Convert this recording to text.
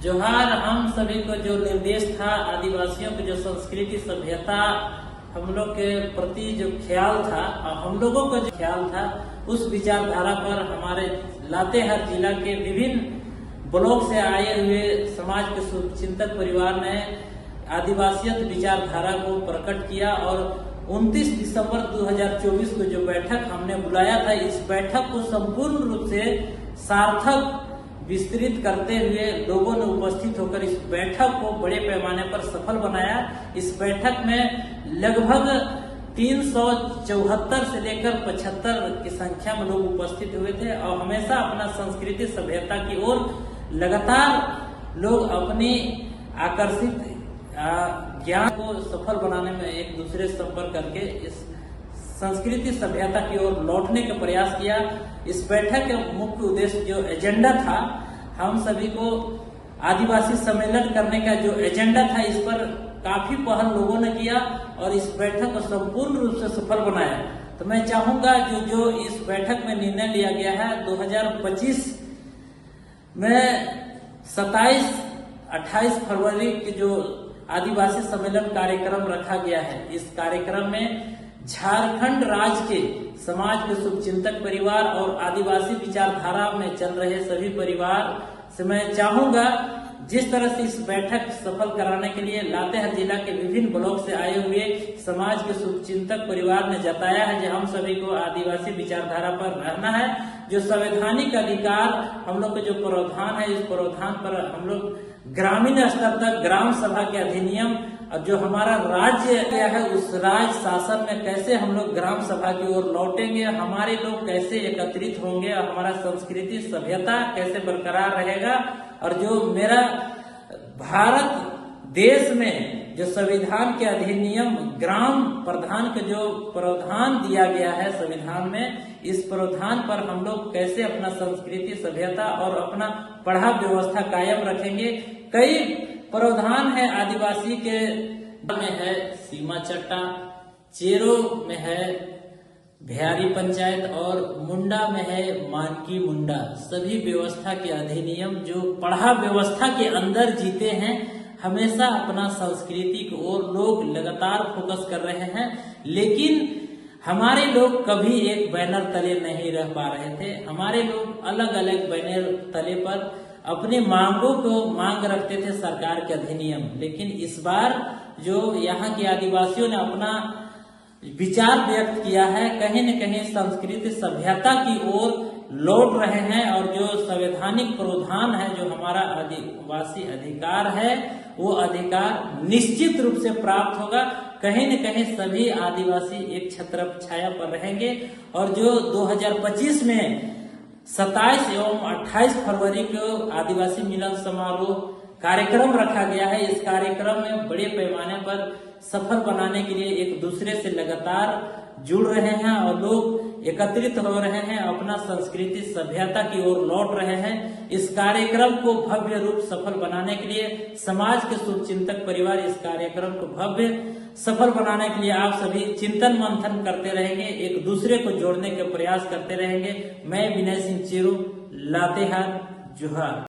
जोहार। हम सभी को जो निर्देश था, आदिवासियों की जो संस्कृति सभ्यता हम लोग के प्रति जो ख्याल था, हम लोगों का जो ख्याल था, उस विचारधारा पर हमारे लातेहार जिला के विभिन्न ब्लॉक से आए हुए समाज के शुभचिंतक परिवार ने आदिवासियत विचारधारा को प्रकट किया और 29 दिसंबर 2024 को जो बैठक हमने बुलाया था, इस बैठक को संपूर्ण रूप से सार्थक विस्तृत करते हुए लोगों ने उपस्थित होकर इस बैठक को बड़े पैमाने पर सफल बनाया। इस बैठक में लगभग 374 से लेकर 75 की संख्या में लोग उपस्थित हुए थे और हमेशा अपना संस्कृति सभ्यता की ओर लगातार लोग अपनी आकर्षित ज्ञान को सफल बनाने में एक दूसरे से संपर्क करके इस संस्कृति सभ्यता की ओर लौटने का प्रयास किया। इस बैठक का मुख्य उद्देश्य जो एजेंडा था, हम सभी को आदिवासी सम्मेलन करने का जो एजेंडा था, इस पर काफी पहल लोगों ने किया और इस बैठक को संपूर्ण रूप से सफल बनाया। तो मैं चाहूंगा जो इस बैठक में निर्णय लिया गया है, 2025 में 27-28 फरवरी की जो आदिवासी सम्मेलन कार्यक्रम रखा गया है, इस कार्यक्रम में झारखंड राज्य के समाज के शुभचिंतक परिवार और आदिवासी विचारधारा में चल रहे सभी परिवार से मैं चाहूंगा, जिस तरह से इस बैठक सफल कराने के लिए लातेहार जिला के विभिन्न ब्लॉक से आए हुए समाज के शुभचिंतक परिवार ने जताया है कि हम सभी को आदिवासी विचारधारा पर रहना है। जो संवैधानिक अधिकार हम लोग का जो प्रावधान है, इस प्रावधान पर हम लोग ग्रामीण स्तर तक ग्राम सभा के अधिनियम और जो हमारा राज्य क्या है, उस राज्य शासन में कैसे हम लोग ग्राम सभा की ओर लौटेंगे, हमारे लोग कैसे एकत्रित होंगे और हमारा संस्कृति सभ्यता कैसे बरकरार रहेगा। और जो मेरा भारत देश में जो संविधान के अधिनियम ग्राम प्रधान का जो प्रावधान दिया गया है संविधान में, इस प्रावधान पर हम लोग कैसे अपना संस्कृति सभ्यता और अपना पढ़ाई व्यवस्था कायम रखेंगे। कई प्रावधान है आदिवासी के में है सीमा चट्टा, चेरो में है बिहारी पंचायत और मुंडा में है मानकी मुंडा। सभी व्यवस्था के अधिनियम जो पढ़ा व्यवस्था के अंदर जीते हैं, हमेशा अपना संस्कृति की ओर लोग लगातार फोकस कर रहे हैं, लेकिन हमारे लोग कभी एक बैनर तले नहीं रह पा रहे थे। हमारे लोग अलग अलग बैनर तले पर अपनी मांगों को मांग रखते थे सरकार के अधिनियम, लेकिन इस बार जो यहाँ के आदिवासियों ने अपना विचार व्यक्त किया है, कहीं न कहीं संस्कृति सभ्यता की ओर लौट रहे हैं और जो संवैधानिक प्रावधान है, जो हमारा आदिवासी अधिकार है, वो अधिकार निश्चित रूप से प्राप्त होगा। कहीं न कहीं सभी आदिवासी एक छत्र छाया पर रहेंगे और जो 2025 में 27 एवं 28 फरवरी को आदिवासी मिलन समारोह कार्यक्रम रखा गया है, इस कार्यक्रम में बड़े पैमाने पर सफल बनाने के लिए एक दूसरे से लगातार जुड़ रहे हैं और लोग एकत्रित हो रहे हैं, अपना संस्कृति सभ्यता की ओर लौट रहे हैं। इस कार्यक्रम को भव्य रूप सफल बनाने के लिए समाज के शुभचिंतक परिवार इस कार्यक्रम को भव्य सफल बनाने के लिए आप सभी चिंतन मंथन करते रहेंगे, एक दूसरे को जोड़ने के प्रयास करते रहेंगे। मैं विनय सिंह चेरू, लातेहार, जोहार।